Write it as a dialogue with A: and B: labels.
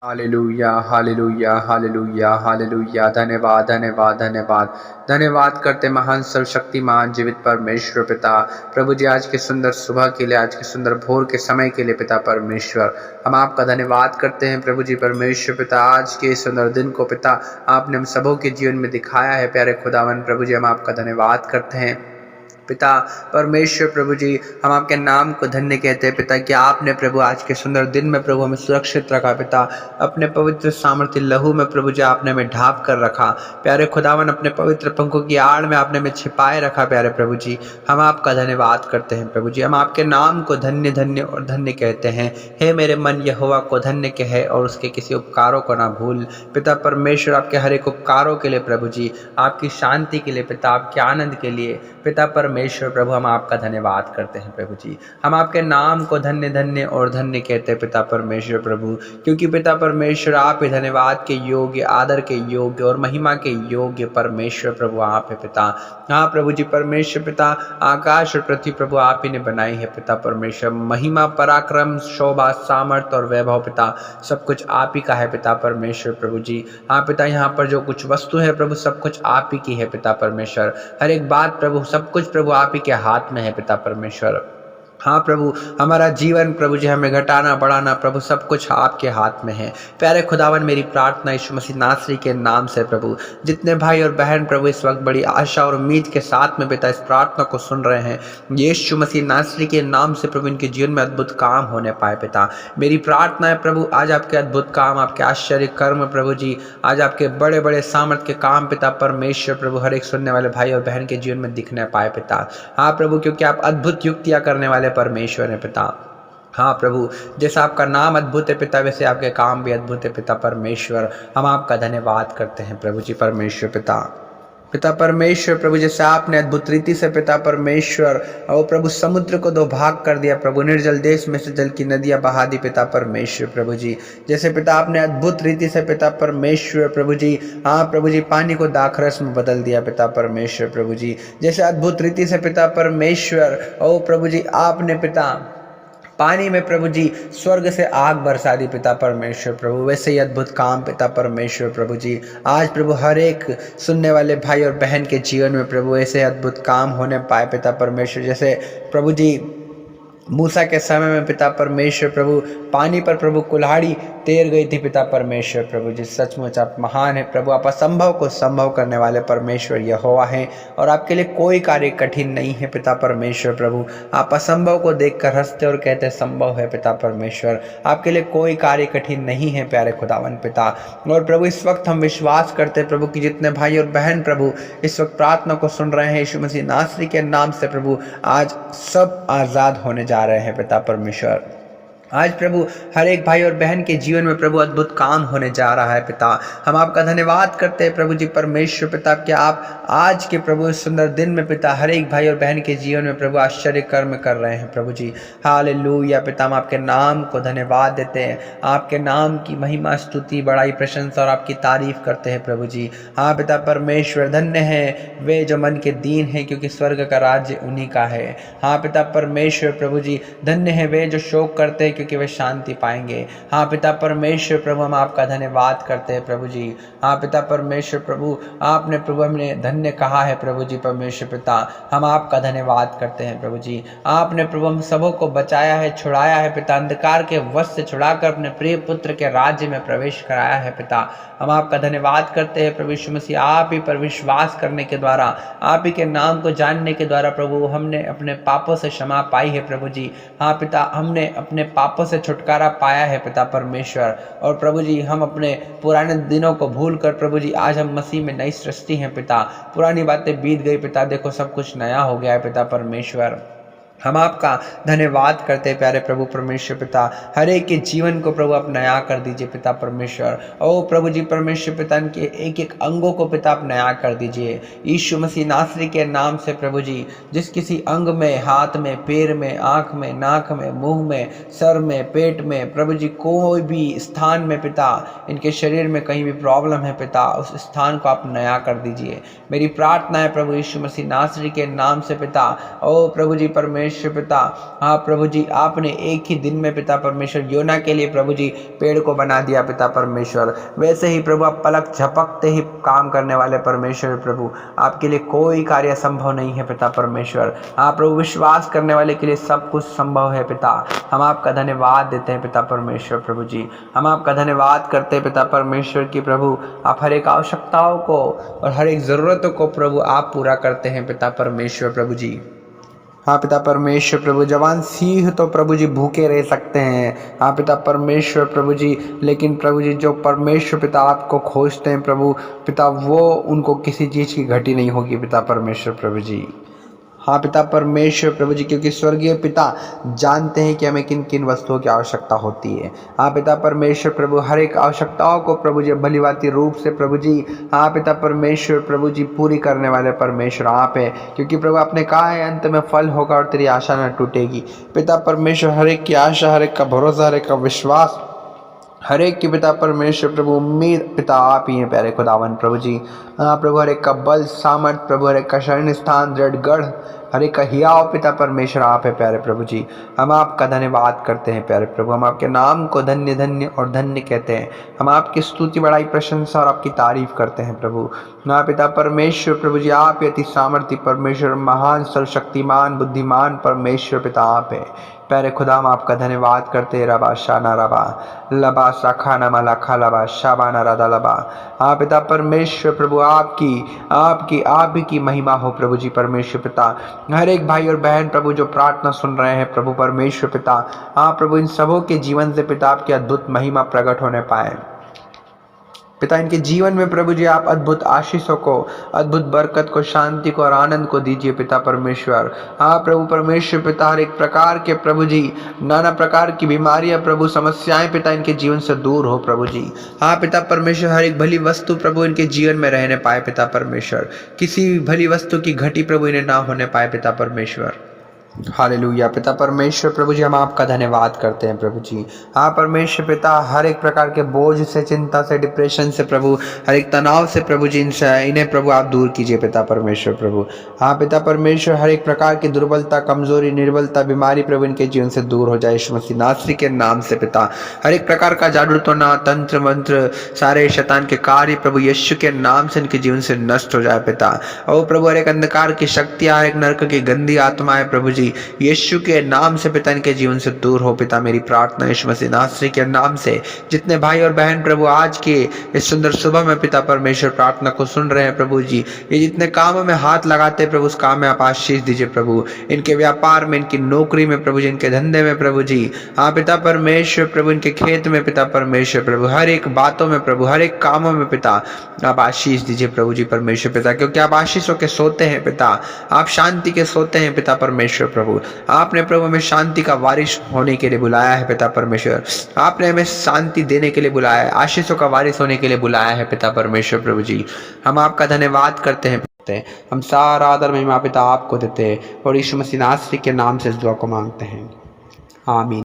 A: Hallelujah hallelujah hallelujah hallelujah. धन्यवाद धन्यवाद धन्यवाद धन्यवाद करते महान सर्वशक्तिमान जीवित परमेश्वर पिता। प्रभु जी, आज के सुंदर सुबह के लिए, आज के सुंदर भोर के समय के लिए पिता परमेश्वर, हम आपका धन्यवाद करते हैं प्रभु जी परमेश्वर पिता। आज के सुंदर दिन को पिता आपने हम सबों के जीवन में दिखाया है प्यारे खुदावन। प्रभु जी, हम आपका धन्यवाद करते हैं पिता परमेश्वर। प्रभु जी, हम आपके नाम को धन्य कहते हैं पिता कि आपने प्रभु आज के सुंदर दिन में प्रभु हमें सुरक्षित रखा पिता। अपने पवित्र सामर्थ्य लहू में प्रभु जी आपने हमें ढांप कर रखा प्यारे खुदावन। अपने पवित्र पंखों की आड़ में आपने हमें छिपाए रखा प्यारे प्रभु जी। हम आपका धन्यवाद करते हैं प्रभु जी। हम आपके नाम को धन्य धन्य और धन्य कहते हैं। हे मेरे मन यहोवा को धन्य कहे और उसके किसी उपकारों को ना भूल पिता परमेश्वर। आपके हर एक उपकारों के लिए प्रभु जी, आपकी शांति के लिए पिता, आपके आनंद के लिए पिता परमेश्वर प्रभु, हम आपका धन्यवाद करते हैं प्रभु जी। हम आपके नाम को धन्य धन्य और धन्य कहते हैं पिता परमेश्वर प्रभु, क्योंकि पिता परमेश्वर आप ही धन्यवाद के योग्य, आदर के योग्य और महिमा के योग्य परमेश्वर प्रभु आप है पिता। हाँ प्रभु जी परमेश्वर पिता, आकाश और पृथ्वी प्रभु आप ही ने बनाई है पिता परमेश्वर। महिमा, पराक्रम, शोभा, सामर्थ और वैभव पिता सब कुछ आप ही का है पिता परमेश्वर प्रभु जी। हाँ पिता, यहाँ पर जो कुछ वस्तु है प्रभु सब कुछ आप ही की है पिता परमेश्वर। हर एक बात प्रभु, सब कुछ प्रभु आप ही के हाथ में है पिता परमेश्वर। हाँ प्रभु, हमारा जीवन प्रभु जी, हमें घटाना बढ़ाना प्रभु सब कुछ आपके हाथ में है प्यारे खुदावन। मेरी प्रार्थना यीशु मसीह नासरी के नाम से प्रभु, जितने भाई और बहन प्रभु इस वक्त बड़ी आशा और उम्मीद के साथ में पिता इस प्रार्थना को सुन रहे हैं, यीशु मसीह नासरी के नाम से प्रभु इनके जीवन में अद्भुत काम होने पाए पिता। मेरी प्रार्थना है प्रभु, आज आपके अद्भुत काम, आपके आश्चर्य कर्म प्रभु जी, आज आपके बड़े बड़े सामर्थ के काम पिता परमेश्वर प्रभु हर एक सुनने वाले भाई और बहन के जीवन में दिखने पाए पिता। हाँ प्रभु, क्योंकि आप अद्भुत युक्तियाँ करने वाले परमेश्वर है पिता। हाँ प्रभु, जैसा आपका नाम अद्भुत है पिता, वैसे आपके काम भी अद्भुत है पिता परमेश्वर। हम आपका धन्यवाद करते हैं प्रभु जी परमेश्वर पिता। पिता परमेश्वर प्रभु, जैसे आपने अद्भुत रीति से पिता परमेश्वर और प्रभु समुद्र को दो भाग कर दिया प्रभु, निर्जल देश में से जल की नदियां बहा दी पिता परमेश्वर प्रभु जी। जैसे पिता आपने अद्भुत रीति से पिता परमेश्वर प्रभु जी, हाँ प्रभु जी, पानी को दाखरस में बदल दिया पिता परमेश्वर प्रभु जी। जैसे अद्भुत रीति से पिता परमेश्वर ओ प्रभु जी आपने पिता पानी में प्रभु जी स्वर्ग से आग बरसा दी पिता परमेश्वर प्रभु, वैसे ही अद्भुत काम पिता परमेश्वर प्रभु जी आज प्रभु हर एक सुनने वाले भाई और बहन के जीवन में प्रभु ऐसे अद्भुत काम होने पाए पिता परमेश्वर। जैसे प्रभु जी मूसा के समय में पिता परमेश्वर प्रभु पानी पर प्रभु कुल्हाड़ी तैर गई थी पिता परमेश्वर प्रभु जी। सचमुच आप महान है प्रभु, आप असंभव को संभव करने वाले परमेश्वर यहोवा हैं और आपके लिए कोई कार्य कठिन नहीं है पिता परमेश्वर प्रभु। आप असंभव को देखकर हंसते और कहते संभव है पिता परमेश्वर। आपके लिए कोई कार्य कठिन नहीं है प्यारे खुदावन पिता। और प्रभु इस वक्त हम विश्वास करते हैं प्रभु कि जितने भाई और बहन प्रभु इस वक्त प्रार्थना को सुन रहे हैं यीशु मसीह नासरी के नाम से प्रभु, आज सब आज़ाद होने जा रहे हैं पिता परमेश्वर। आज प्रभु हर एक भाई और बहन के जीवन में प्रभु अद्भुत काम होने जा रहा है पिता। हम आपका धन्यवाद करते हैं प्रभु जी परमेश्वर पिता कि आप आज के प्रभु इस सुंदर दिन में पिता हर एक भाई और बहन के जीवन में प्रभु आश्चर्य कर्म कर रहे हैं प्रभु जी। हालेलुया पिता, हम आपके नाम को धन्यवाद देते हैं, आपके नाम की महिमा, स्तुति, बड़ाई, प्रशंसा और आपकी तारीफ करते हैं प्रभु जी। हाँ पिता परमेश्वर, धन्य है वे जो मन के दीन हैं, क्योंकि स्वर्ग का राज्य उन्हीं का है। हाँ पिता परमेश्वर प्रभु जी, धन्य है वे जो शोक करते हैं, क्योंकि वे शांति पाएंगे। हाँ पिता परमेश्वर प्रभु, हम आपका धन्यवाद करते हैं प्रभु जी। हाँ पिता परमेश्वर प्रभु, आपने प्रभु हमें धन्य कहा है प्रभु जी परमेश्वर पिता, हम आपका धन्यवाद करते हैं प्रभु जी। आपने प्रभु हम सबों को बचाया है, छुड़ाया है पिता, अंधकार के वश से छुड़ाकर अपने प्रिय पुत्र के राज्य में प्रवेश कराया है पिता। हम आपका धन्यवाद करते हैं प्रभु यीशु मसीह। आप ही पर विश्वास करने के द्वारा, आप ही के नाम को जानने के द्वारा प्रभु हमने अपने पापों से क्षमा पाई है प्रभु जी। हाँ पिता, हमने अपने पापों से छुटकारा पाया है पिता परमेश्वर। और प्रभु जी हम अपने पुराने दिनों को भूल कर प्रभु जी आज हम मसीह में नई सृष्टि हैं पिता। पुरानी बातें बीत गई पिता, देखो सब कुछ नया हो गया है पिता परमेश्वर। हम आपका धन्यवाद करते हैं प्यारे प्रभु परमेश्वर पिता। हर एक के जीवन को प्रभु आप नया कर दीजिए पिता परमेश्वर। ओ प्रभु जी परमेश्वर पिता, इनके एक एक अंगों को पिता आप नया कर दीजिए यीशु मसीह नासरी के नाम से प्रभु जी। जिस किसी अंग में, हाथ में, पैर में, आँख में, नाक में, मुंह में, सर में, पेट में प्रभु जी कोई भी स्थान में पिता इनके शरीर में कहीं भी प्रॉब्लम है पिता, उस स्थान को आप नया कर दीजिए। मेरी प्रार्थना है प्रभु यीशु मसीह नासरी के नाम से पिता। ओ प्रभु जी परमेश्वर परमेश्वर पिता, हाँ प्रभु जी, आपने एक ही दिन में पिता परमेश्वर योना के लिए प्रभु जी पेड़ को बना दिया पिता परमेश्वर। वैसे ही प्रभु आप पलक झपकते ही काम करने वाले परमेश्वर प्रभु, आपके लिए कोई कार्य संभव नहीं है पिता परमेश्वर। हाँ प्रभु, विश्वास करने वाले के लिए सब कुछ संभव है पिता। हम आपका धन्यवाद देते हैं पिता परमेश्वर प्रभु जी। हम आपका धन्यवाद करते हैं पिता परमेश्वर की प्रभु, आप हर एक आवश्यकताओं को और हर एक ज़रूरतों को प्रभु आप पूरा करते हैं पिता परमेश्वर प्रभु जी। हाँ पिता परमेश्वर प्रभु, जवान सिंह तो प्रभु जी भूखे रह सकते हैं, हाँ पिता परमेश्वर प्रभु जी, लेकिन प्रभु जी जो परमेश्वर पिता आपको खोजते हैं प्रभु पिता, वो उनको किसी चीज़ की घटी नहीं होगी पिता परमेश्वर प्रभु जी। हाँ पिता परमेश्वर प्रभु जी, क्योंकि स्वर्गीय पिता जानते हैं कि हमें किन किन वस्तुओं की आवश्यकता होती है। हाँ पिता परमेश्वर प्रभु, हर एक आवश्यकताओं को प्रभु जी भलीभांति रूप से प्रभु जी, हाँ पिता परमेश्वर प्रभु जी, पूरी करने वाले परमेश्वर आप है। क्योंकि प्रभु आपने कहा है अंत में फल होगा और तेरी आशा न टूटेगी। पिता परमेश्वर, हर एक की आशा, हर एक का भरोसा, हर एक का विश्वास, हर एक की पिता परमेश्वर प्रभु उम्मीद पिता आप ही हैं प्यारे खुदावन प्रभु जी। हाँ प्रभु, हर एक का बल सामर्थ प्रभु, हर एक का शरण स्थान दृढ़ गढ़, हर एक का हियाव पिता परमेश्वर आप है प्यारे प्रभु जी। हम आपका धन्यवाद करते हैं प्यारे प्रभु, हम आपके नाम को धन्य धन्य और धन्य कहते हैं। हम आपकी स्तुति बड़ाई प्रशंसा और आपकी तारीफ करते हैं प्रभु। ना पिता परमेश्वर प्रभु जी, आप अति सामर्थ्य परमेश्वर, महान सर्वशक्तिमान बुद्धिमान परमेश्वर पिता आप है प्यारे खुदा। हम आपका धन्यवाद करते हैं। रबा शाना रबा लबा शाखा नमा लाखा लबा शाबाना राधा लबा। हाँ पिता परमेश्वर प्रभु, आप ही की महिमा हो प्रभु जी परमेश्वर पिता। हर एक भाई और बहन प्रभु जो प्रार्थना सुन रहे हैं प्रभु परमेश्वर पिता, हाँ प्रभु, इन सबों के जीवन से पिता आपकी अद्भुत महिमा प्रकट होने पाए पिता। इनके जीवन में प्रभु जी आप अद्भुत आशीषों को, अद्भुत बरकत को, शांति को और आनंद को दीजिए पिता परमेश्वर। हाँ प्रभु परमेश्वर पिता, हर एक प्रकार के प्रभु जी, नाना प्रकार की बीमारियां प्रभु, समस्याएं पिता इनके जीवन से दूर हो प्रभु जी। हाँ पिता परमेश्वर, हर एक भली वस्तु प्रभु इनके जीवन में रहने पाए पिता परमेश्वर। किसी भी भली वस्तु की घटी प्रभु इन्हें ना होने पाए पिता परमेश्वर। हालेलुया पिता परमेश्वर प्रभु जी, हम आपका धन्यवाद करते हैं प्रभु जी। हाँ परमेश्वर पिता, हर एक प्रकार के बोझ से, चिंता से, डिप्रेशन से प्रभु, हर एक तनाव से प्रभु जी इन्हें प्रभु आप दूर कीजिए पिता परमेश्वर प्रभु। हाँ पिता परमेश्वर, हर एक प्रकार की दुर्बलता, कमजोरी, निर्बलता, बीमारी प्रभु इनके जीवन से दूर हो जाए यीशु मसीह नासरी के नाम से पिता। हर एक प्रकार का जादू टोना, तंत्र मंत्र, सारे शैतान के कार्य प्रभु यीशु के नाम से इनके जीवन से नष्ट हो जाए पिता। और प्रभु हर एक अंधकार की शक्तियाँ, हर एक नरक की गंदी आत्माएं प्रभु जी यीशु के नाम से पिता इनके जीवन से दूर हो पिता। मेरी प्रार्थना यीशु मसीह नासरी के नाम से, जितने भाई और बहन प्रभु आज के इस सुंदर सुबह में पिता परमेश्वर प्रार्थना को सुन रहे हैं प्रभु जी, ये जितने कामों में हाथ लगाते हैं प्रभु, उस काम में आप आशीष दीजिए प्रभु। इनके व्यापार में, इनकी नौकरी में प्रभु जी, इनके धंधे में प्रभु जी, हाँ पिता परमेश्वर प्रभु, इनके खेत में पिता परमेश्वर प्रभु, हर एक बातों में प्रभु, हर एक कामों में पिता आप आशीष दीजिए प्रभु जी परमेश्वर पिता। क्योंकि आप आशीषों के सोते हैं पिता, आप शांति के सोते हैं पिता परमेश्वर प्रभु। आपने प्रभु हमें शांति का वारिस होने के लिए बुलाया है पिता परमेश्वर। आपने हमें शांति देने के लिए बुलाया है, आशीषों का वारिस होने के लिए बुलाया है पिता परमेश्वर प्रभु जी। हम आपका धन्यवाद करते हैं। हम सारा आदर महिमा पिता आपको देते हैं और यीशु मसीह नासरी के नाम से इस दुआ को मांगते हैं, आमीन।